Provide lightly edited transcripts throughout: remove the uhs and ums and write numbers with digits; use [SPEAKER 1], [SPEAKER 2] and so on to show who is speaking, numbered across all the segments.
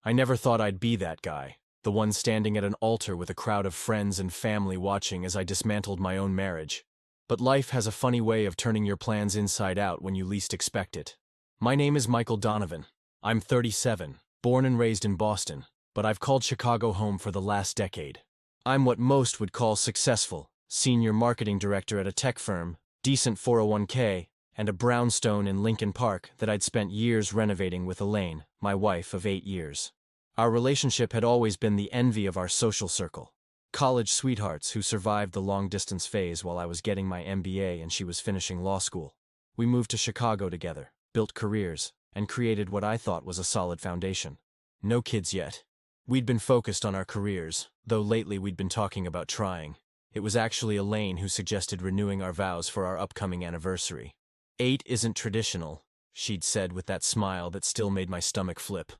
[SPEAKER 1] I never thought I'd be that guy, the one standing at an altar with a crowd of friends and family watching as I dismantled my own marriage. But life has a funny way of turning your plans inside out when you least expect it. My name is Michael Donovan. I'm 37, born and raised in Boston, but I've called Chicago home for the last decade. I'm what most would call successful, senior marketing director at a tech firm, decent 401k, and a brownstone in Lincoln Park that I'd spent years renovating with Elaine, my wife of 8 years. Our relationship had always been the envy of our social circle. College sweethearts who survived the long-distance phase while I was getting my MBA and she was finishing law school. We moved to Chicago together, built careers, and created what I thought was a solid foundation. No kids yet. We'd been focused on our careers, though lately we'd been talking about trying. It was actually Elaine who suggested renewing our vows for our upcoming anniversary. 8 isn't traditional, she'd said with that smile that still made my stomach flip.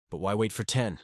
[SPEAKER 1] But why wait for 10?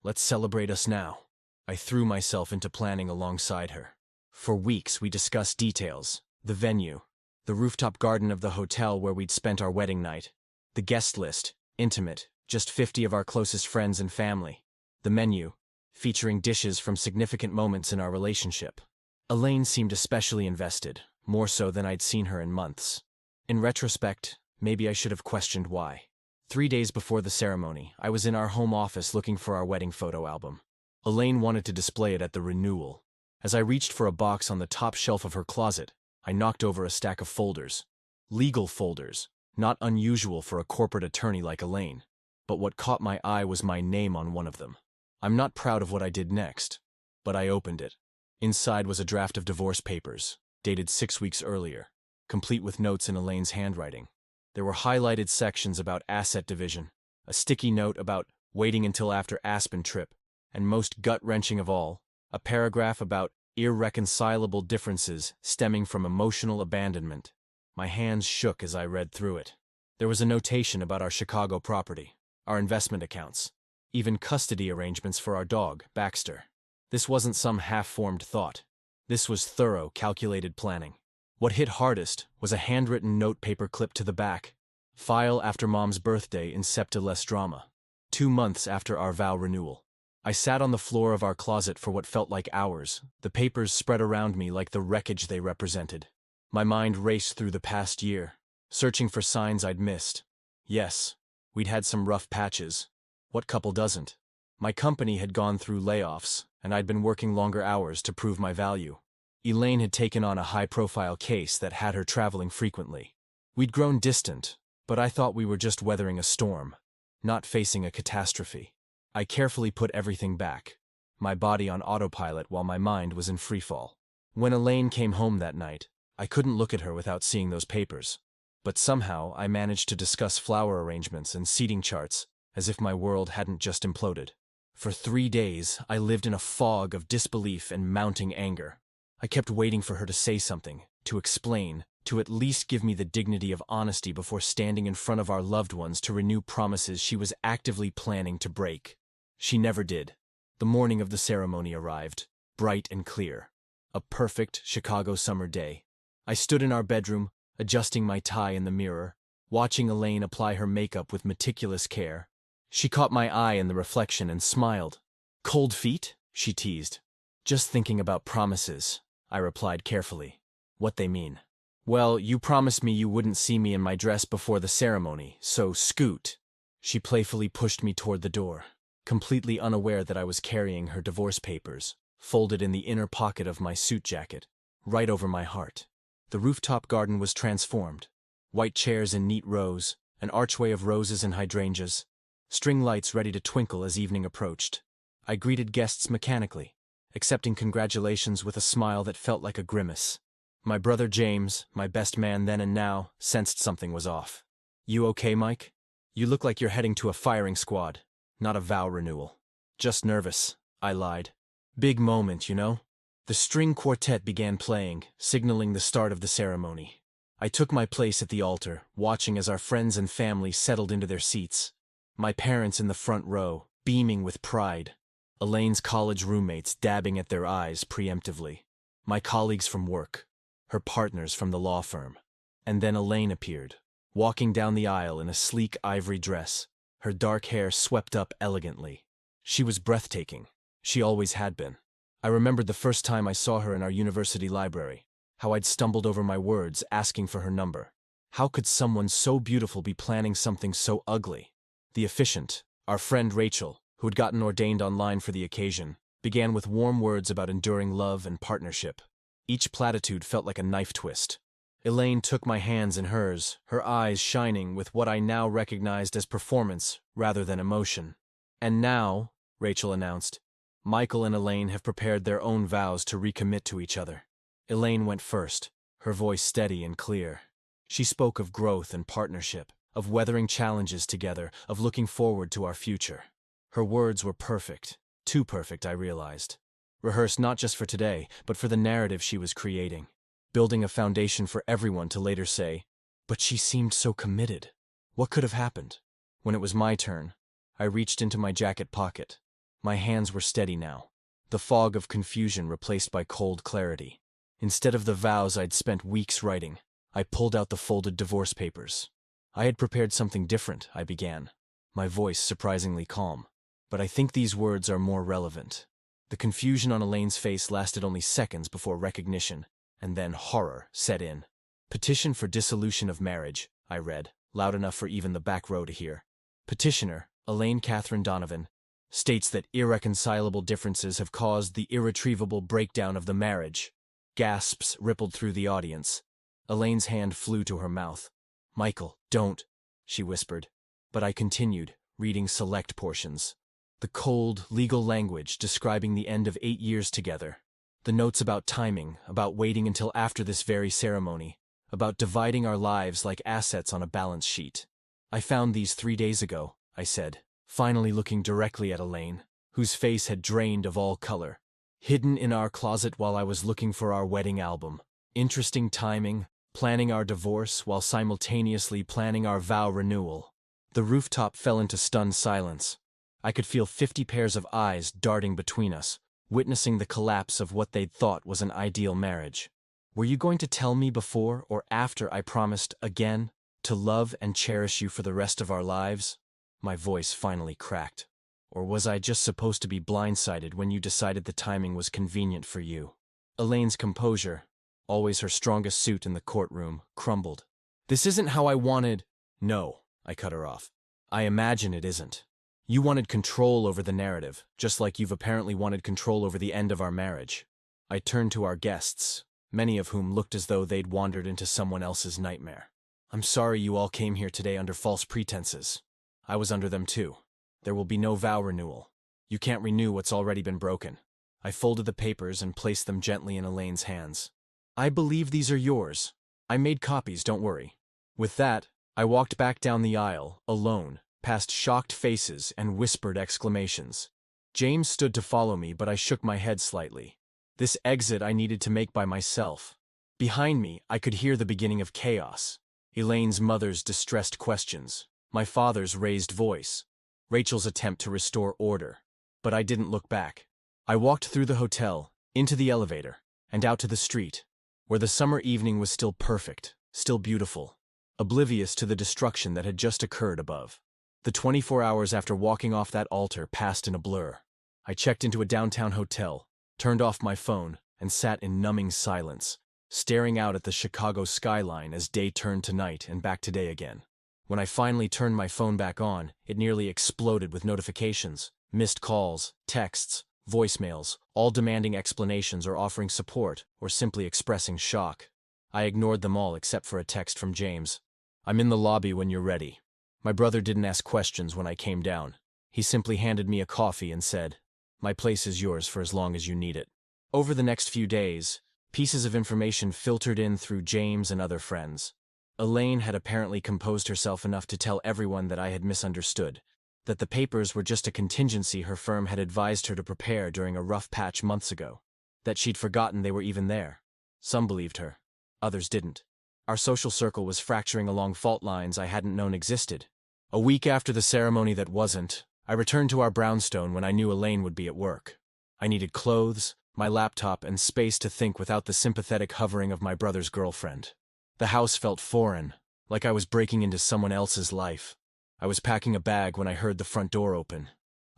[SPEAKER 1] Let's celebrate us now. I threw myself into planning alongside her. For weeks we discussed details, the venue, the rooftop garden of the hotel where we'd spent our wedding night, the guest list, intimate, just 50 of our closest friends and family, the menu, featuring dishes from significant moments in our relationship. Elaine seemed especially invested, more so than I'd seen her in months. In retrospect, maybe I should have questioned why. 3 days before the ceremony, I was in our home office looking for our wedding photo album. Elaine wanted to display it at the renewal. As I reached for a box on the top shelf of her closet, I knocked over a stack of folders. Legal folders, not unusual for a corporate attorney like Elaine. But what caught my eye was my name on one of them. I'm not proud of what I did next, but I opened it. Inside was a draft of divorce papers, dated 6 weeks earlier, complete with notes in Elaine's handwriting. There were highlighted sections about asset division, a sticky note about waiting until after Aspen trip, and most gut-wrenching of all, a paragraph about irreconcilable differences stemming from emotional abandonment. My hands shook as I read through it. There was a notation about our Chicago property, our investment accounts, even custody arrangements for our dog, Baxter. This wasn't some half-formed thought. This was thorough, calculated planning. What hit hardest was a handwritten note paper clipped to the back. File after Mom's birthday in Septa less drama. 2 months after our vow renewal. I sat on the floor of our closet for what felt like hours, the papers spread around me like the wreckage they represented. My mind raced through the past year, searching for signs I'd missed. Yes, we'd had some rough patches. What couple doesn't? My company had gone through layoffs, and I'd been working longer hours to prove my value. Elaine had taken on a high-profile case that had her traveling frequently. We'd grown distant, but I thought we were just weathering a storm, not facing a catastrophe. I carefully put everything back, my body on autopilot while my mind was in freefall. When Elaine came home that night, I couldn't look at her without seeing those papers. But somehow I managed to discuss flower arrangements and seating charts as if my world hadn't just imploded. For 3 days, I lived in a fog of disbelief and mounting anger. I kept waiting for her to say something, to explain, to at least give me the dignity of honesty before standing in front of our loved ones to renew promises she was actively planning to break. She never did. The morning of the ceremony arrived, bright and clear. A perfect Chicago summer day. I stood in our bedroom, adjusting my tie in the mirror, watching Elaine apply her makeup with meticulous care. She caught my eye in the reflection and smiled. "Cold feet?" she teased. "Just thinking about promises," I replied carefully. "What they mean?" "Well, you promised me you wouldn't see me in my dress before the ceremony, so scoot." She playfully pushed me toward the door, completely unaware that I was carrying her divorce papers, folded in the inner pocket of my suit jacket, right over my heart. The rooftop garden was transformed. White chairs in neat rows, an archway of roses and hydrangeas, string lights ready to twinkle as evening approached. I greeted guests mechanically, accepting congratulations with a smile that felt like a grimace. My brother James, my best man then and now, sensed something was off. "You okay, Mike? You look like you're heading to a firing squad, not a vow renewal." "Just nervous," I lied. "Big moment, you know?" The string quartet began playing, signaling the start of the ceremony. I took my place at the altar, watching as our friends and family settled into their seats. My parents in the front row, beaming with pride. Elaine's college roommates dabbing at their eyes preemptively. My colleagues from work. Her partners from the law firm. And then Elaine appeared, walking down the aisle in a sleek ivory dress, her dark hair swept up elegantly, She was breathtaking. She always had been. I remembered the first time I saw her in our university library, how I'd stumbled over my words asking for her number. How could someone so beautiful be planning something so ugly? The officiant, our friend Rachel, who had gotten ordained online for the occasion, began with warm words about enduring love and partnership. Each platitude felt like a knife twist. Elaine took my hands in hers, her eyes shining with what I now recognized as performance rather than emotion. "And now," Rachel announced, "Michael and Elaine have prepared their own vows to recommit to each other." Elaine went first, her voice steady and clear. She spoke of growth and partnership, of weathering challenges together, of looking forward to our future. Her words were perfect, too perfect, I realized. Rehearsed not just for today, but for the narrative she was creating, building a foundation for everyone to later say, "But she seemed so committed. What could have happened?" When it was my turn, I reached into my jacket pocket. My hands were steady now, the fog of confusion replaced by cold clarity. Instead of the vows I'd spent weeks writing, I pulled out the folded divorce papers. I had prepared something different, I began, my voice surprisingly calm. But I think these words are more relevant. The confusion on Elaine's face lasted only seconds before recognition, and then horror set in. "Petition for dissolution of marriage," I read, loud enough for even the back row to hear. "Petitioner, Elaine Catherine Donovan, states that irreconcilable differences have caused the irretrievable breakdown of the marriage." Gasps rippled through the audience. Elaine's hand flew to her mouth. "Michael, don't," she whispered. But I continued, reading select portions. The cold, legal language describing the end of 8 years together. The notes about timing, about waiting until after this very ceremony, about dividing our lives like assets on a balance sheet. "I found these 3 days ago," I said, finally looking directly at Elaine, whose face had drained of all color. "Hidden in our closet while I was looking for our wedding album. Interesting timing, planning our divorce while simultaneously planning our vow renewal." The rooftop fell into stunned silence. I could feel 50 pairs of eyes darting between us, witnessing the collapse of what they'd thought was an ideal marriage. "Were you going to tell me before or after I promised, again, to love and cherish you for the rest of our lives?" My voice finally cracked. "Or was I just supposed to be blindsided when you decided the timing was convenient for you?" Elaine's composure, always her strongest suit in the courtroom, crumbled. "This isn't how I wanted—" "No," I cut her off. "I imagine it isn't. You wanted control over the narrative, just like you've apparently wanted control over the end of our marriage." I turned to our guests, many of whom looked as though they'd wandered into someone else's nightmare. "I'm sorry you all came here today under false pretenses. I was under them too. There will be no vow renewal. You can't renew what's already been broken." I folded the papers and placed them gently in Elaine's hands. "I believe these are yours. I made copies, don't worry." With that, I walked back down the aisle, alone, past shocked faces and whispered exclamations. James stood to follow me, but I shook my head slightly. This exit I needed to make by myself. Behind me, I could hear the beginning of chaos. Elaine's mother's distressed questions, my father's raised voice, Rachel's attempt to restore order. But I didn't look back. I walked through the hotel, into the elevator, and out to the street, where the summer evening was still perfect, still beautiful, oblivious to the destruction that had just occurred above. The 24 hours after walking off that altar passed in a blur. I checked into a downtown hotel, turned off my phone, and sat in numbing silence, staring out at the Chicago skyline as day turned to night and back to day again. When I finally turned my phone back on, it nearly exploded with notifications, missed calls, texts, voicemails, all demanding explanations or offering support or simply expressing shock. I ignored them all except for a text from James. "I'm in the lobby when you're ready." My brother didn't ask questions when I came down. He simply handed me a coffee and said, "My place is yours for as long as you need it." Over the next few days, pieces of information filtered in through James and other friends. Elaine had apparently composed herself enough to tell everyone that I had misunderstood, that the papers were just a contingency her firm had advised her to prepare during a rough patch months ago, that she'd forgotten they were even there. Some believed her, others didn't. Our social circle was fracturing along fault lines I hadn't known existed. A week after the ceremony that wasn't, I returned to our brownstone when I knew Elaine would be at work. I needed clothes, my laptop, and space to think without the sympathetic hovering of my brother's girlfriend. The house felt foreign, like I was breaking into someone else's life. I was packing a bag when I heard the front door open.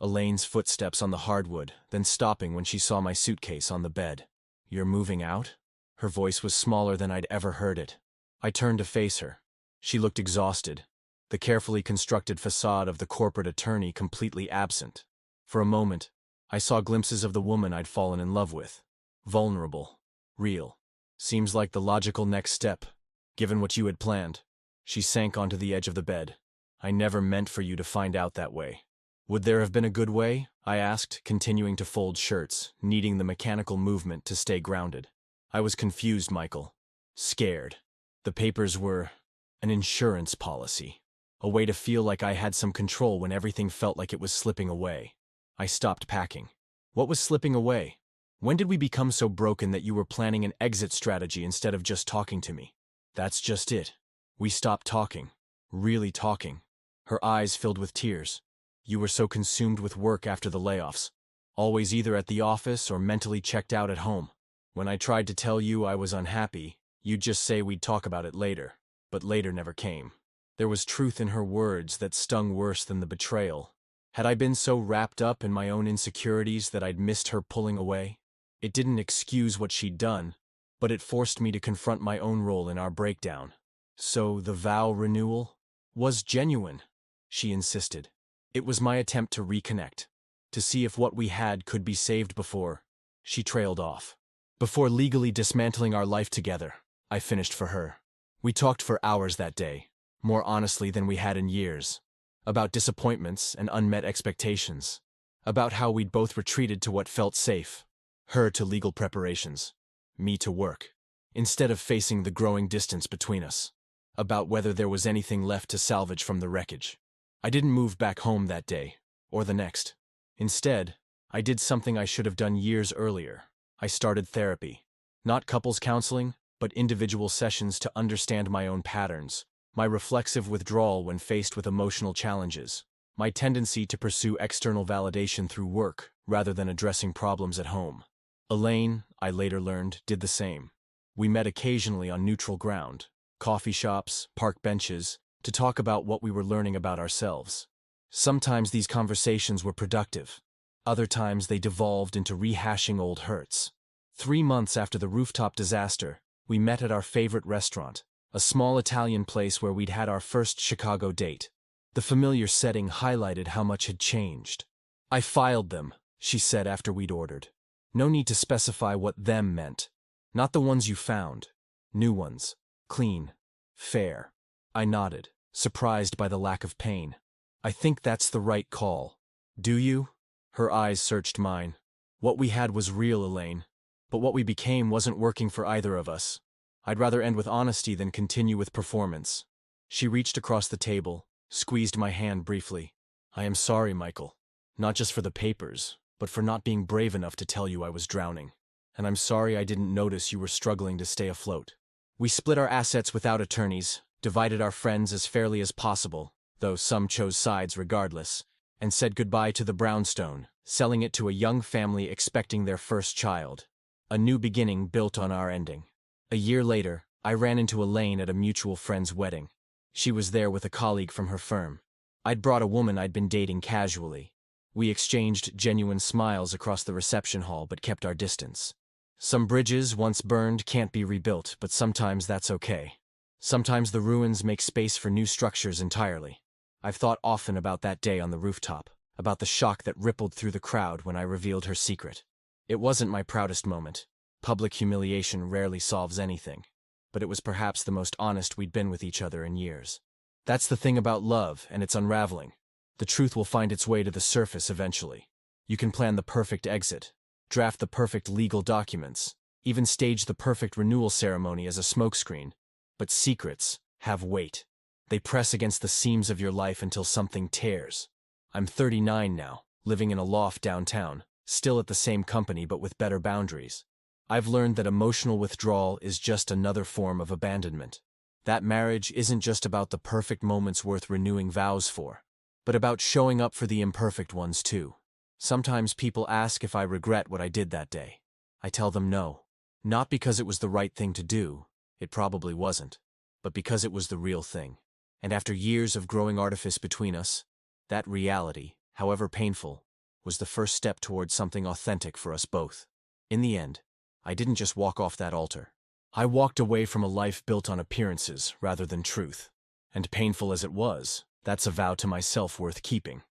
[SPEAKER 1] Elaine's footsteps on the hardwood, then stopping when she saw my suitcase on the bed. "You're moving out?" Her voice was smaller than I'd ever heard it. I turned to face her. She looked exhausted, the carefully constructed facade of the corporate attorney completely absent. For a moment, I saw glimpses of the woman I'd fallen in love with. Vulnerable. Real. Seems like the logical next step, given what you had planned. She sank onto the edge of the bed. "I never meant for you to find out that way." "Would there have been a good way?" I asked, continuing to fold shirts, needing the mechanical movement to stay grounded. I was confused, Michael. Scared. The papers were an insurance policy. A way to feel like I had some control when everything felt like it was slipping away. I stopped packing. What was slipping away? When did we become so broken that you were planning an exit strategy instead of just talking to me? That's just it. We stopped talking. Really talking. Her eyes filled with tears. You were so consumed with work after the layoffs. Always either at the office or mentally checked out at home. When I tried to tell you I was unhappy, you'd just say we'd talk about it later. But later never came. There was truth in her words that stung worse than the betrayal. Had I been so wrapped up in my own insecurities that I'd missed her pulling away? It didn't excuse what she'd done, but it forced me to confront my own role in our breakdown. "So the vow renewal was genuine," she insisted. "It was my attempt to reconnect, to see if what we had could be saved before." She trailed off. "Before legally dismantling our life together," I finished for her. We talked for hours that day, more honestly than we had in years. About disappointments and unmet expectations. About how we'd both retreated to what felt safe. Her to legal preparations. Me to work. Instead of facing the growing distance between us. About whether there was anything left to salvage from the wreckage. I didn't move back home that day, or the next. Instead, I did something I should have done years earlier. I started therapy. Not couples counseling, but individual sessions to understand my own patterns. My reflexive withdrawal when faced with emotional challenges. My tendency to pursue external validation through work, rather than addressing problems at home. Elaine, I later learned, did the same. We met occasionally on neutral ground. Coffee shops, park benches, to talk about what we were learning about ourselves. Sometimes these conversations were productive. Other times they devolved into rehashing old hurts. 3 months after the rooftop disaster, we met at our favorite restaurant, a small Italian place where we'd had our first Chicago date. The familiar setting highlighted how much had changed. "I filed them," she said after we'd ordered. "No need to specify what them meant. Not the ones you found. New ones. Clean. Fair." I nodded, surprised by the lack of pain. "I think that's the right call." "Do you?" Her eyes searched mine. "What we had was real, Elaine. But what we became wasn't working for either of us. I'd rather end with honesty than continue with performance." She reached across the table, squeezed my hand briefly. "I am sorry, Michael. Not just for the papers, but for not being brave enough to tell you I was drowning. And I'm sorry I didn't notice you were struggling to stay afloat." We split our assets without attorneys, divided our friends as fairly as possible, though some chose sides regardless, and said goodbye to the brownstone, selling it to a young family expecting their first child. A new beginning built on our ending. A year later, I ran into Elaine at a mutual friend's wedding. She was there with a colleague from her firm. I'd brought a woman I'd been dating casually. We exchanged genuine smiles across the reception hall but kept our distance. Some bridges once burned can't be rebuilt, but sometimes that's okay. Sometimes the ruins make space for new structures entirely. I've thought often about that day on the rooftop, about the shock that rippled through the crowd when I revealed her secret. It wasn't my proudest moment. Public humiliation rarely solves anything. But it was perhaps the most honest we'd been with each other in years. That's the thing about love and its unraveling. The truth will find its way to the surface eventually. You can plan the perfect exit, draft the perfect legal documents, even stage the perfect renewal ceremony as a smokescreen. But secrets have weight. They press against the seams of your life until something tears. I'm 39 now, living in a loft downtown, still at the same company but with better boundaries. I've learned that emotional withdrawal is just another form of abandonment. That marriage isn't just about the perfect moments worth renewing vows for, but about showing up for the imperfect ones too. Sometimes people ask if I regret what I did that day. I tell them no. Not because it was the right thing to do, it probably wasn't, but because it was the real thing. And after years of growing artifice between us, that reality, however painful, was the first step towards something authentic for us both. In the end, I didn't just walk off that altar. I walked away from a life built on appearances rather than truth. And painful as it was, that's a vow to myself worth keeping.